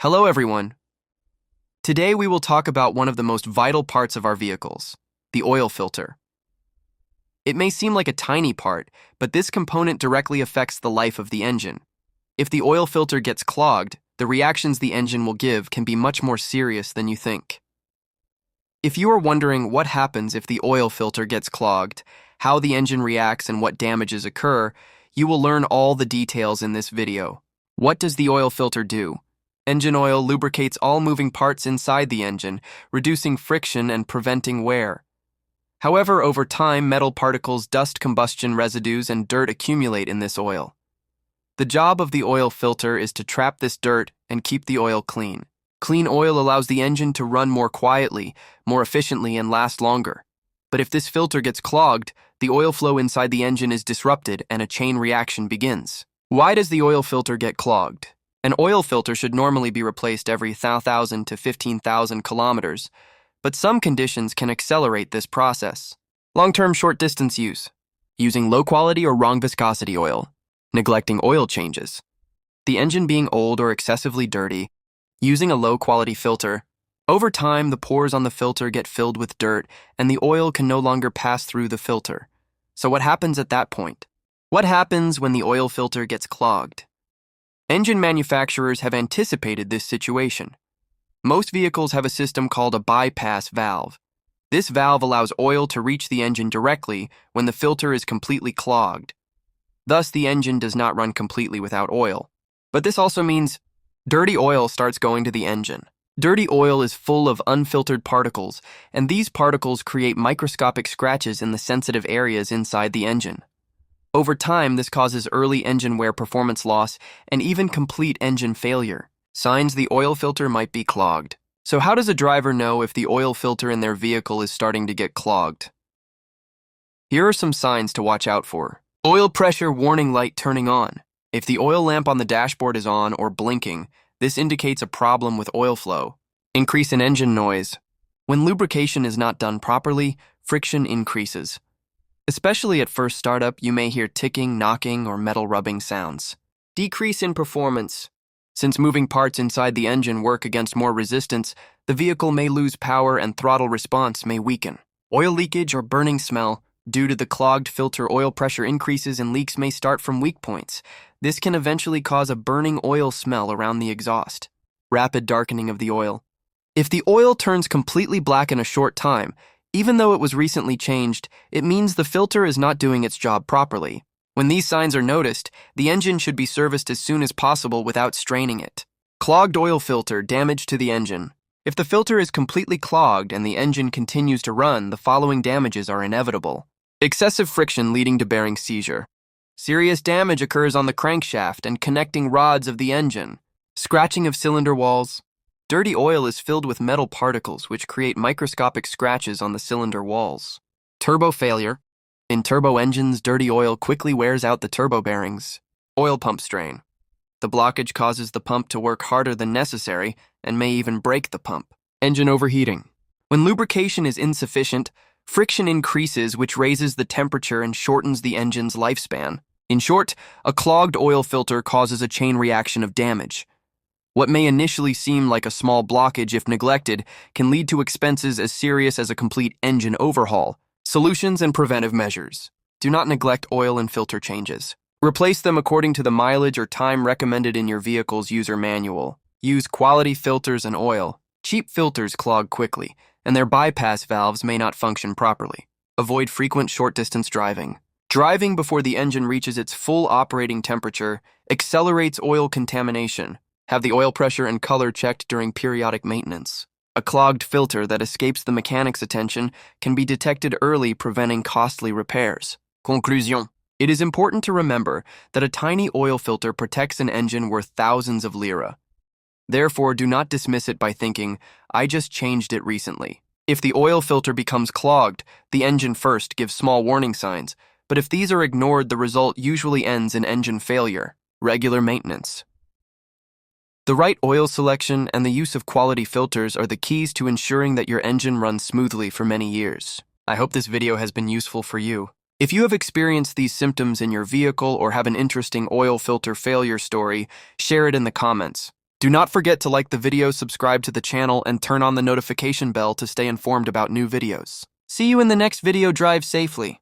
Hello everyone. Today we will talk about one of the most vital parts of our vehicles, the oil filter. It may seem like a tiny part, but this component directly affects the life of the engine. If the oil filter gets clogged, the reactions the engine will give can be much more serious than you think. If you are wondering what happens if the oil filter gets clogged, how the engine reacts and what damages occur, you will learn all the details in this video. What does the oil filter do? Engine oil lubricates all moving parts inside the engine, reducing friction and preventing wear. However, over time, metal particles, dust, combustion residues, and dirt accumulate in this oil. The job of the oil filter is to trap this dirt and keep the oil clean. Clean oil allows the engine to run more quietly, more efficiently, and last longer. But if this filter gets clogged, the oil flow inside the engine is disrupted and a chain reaction begins. Why does the oil filter get clogged? An oil filter should normally be replaced every 1,000 to 15,000 kilometers, but some conditions can accelerate this process. Long-term short-distance use, using low-quality or wrong viscosity oil, neglecting oil changes, the engine being old or excessively dirty, using a low-quality filter. Over time, the pores on the filter get filled with dirt, and the oil can no longer pass through the filter. So what happens at that point? What happens when the oil filter gets clogged? Engine manufacturers have anticipated this situation. Most vehicles have a system called a bypass valve. This valve allows oil to reach the engine directly when the filter is completely clogged. Thus, the engine does not run completely without oil. But this also means dirty oil starts going to the engine. Dirty oil is full of unfiltered particles, and these particles create microscopic scratches in the sensitive areas inside the engine. Over time, this causes early engine wear, performance loss, and even complete engine failure. Signs the oil filter might be clogged. So how does a driver know if the oil filter in their vehicle is starting to get clogged? Here are some signs to watch out for. Oil pressure warning light turning on. If the oil lamp on the dashboard is on or blinking, this indicates a problem with oil flow. Increase in engine noise. When lubrication is not done properly, friction increases. Especially at first startup, you may hear ticking, knocking, or metal rubbing sounds. Decrease in performance. Since moving parts inside the engine work against more resistance, the vehicle may lose power and throttle response may weaken. Oil leakage or burning smell. Due to the clogged filter, oil pressure increases and leaks may start from weak points. This can eventually cause a burning oil smell around the exhaust. Rapid darkening of the oil. If the oil turns completely black in a short time, even though it was recently changed, it means the filter is not doing its job properly. When these signs are noticed, the engine should be serviced as soon as possible without straining it. Clogged oil filter, damage to the engine. If the filter is completely clogged and the engine continues to run, the following damages are inevitable. Excessive friction leading to bearing seizure. Serious damage occurs on the crankshaft and connecting rods of the engine. Scratching of cylinder walls. Dirty oil is filled with metal particles which create microscopic scratches on the cylinder walls. Turbo failure. In turbo engines, dirty oil quickly wears out the turbo bearings. Oil pump strain. The blockage causes the pump to work harder than necessary and may even break the pump. Engine overheating. When lubrication is insufficient, friction increases, which raises the temperature and shortens the engine's lifespan. In short, a clogged oil filter causes a chain reaction of damage. What may initially seem like a small blockage, if neglected, can lead to expenses as serious as a complete engine overhaul. Solutions and preventive measures. Do not neglect oil and filter changes. Replace them according to the mileage or time recommended in your vehicle's user manual. Use quality filters and oil. Cheap filters clog quickly, and their bypass valves may not function properly. Avoid frequent short-distance driving. Driving before the engine reaches its full operating temperature accelerates oil contamination. Have the oil pressure and color checked during periodic maintenance. A clogged filter that escapes the mechanic's attention can be detected early, preventing costly repairs. Conclusion. It is important to remember that a tiny oil filter protects an engine worth thousands of lira. Therefore, do not dismiss it by thinking, I just changed it recently. If the oil filter becomes clogged, the engine first gives small warning signs, but if these are ignored, the result usually ends in engine failure. Regular maintenance. The right oil selection and the use of quality filters are the keys to ensuring that your engine runs smoothly for many years. I hope this video has been useful for you. If you have experienced these symptoms in your vehicle or have an interesting oil filter failure story, share it in the comments. Do not forget to like the video, subscribe to the channel, and turn on the notification bell to stay informed about new videos. See you in the next video. Drive safely.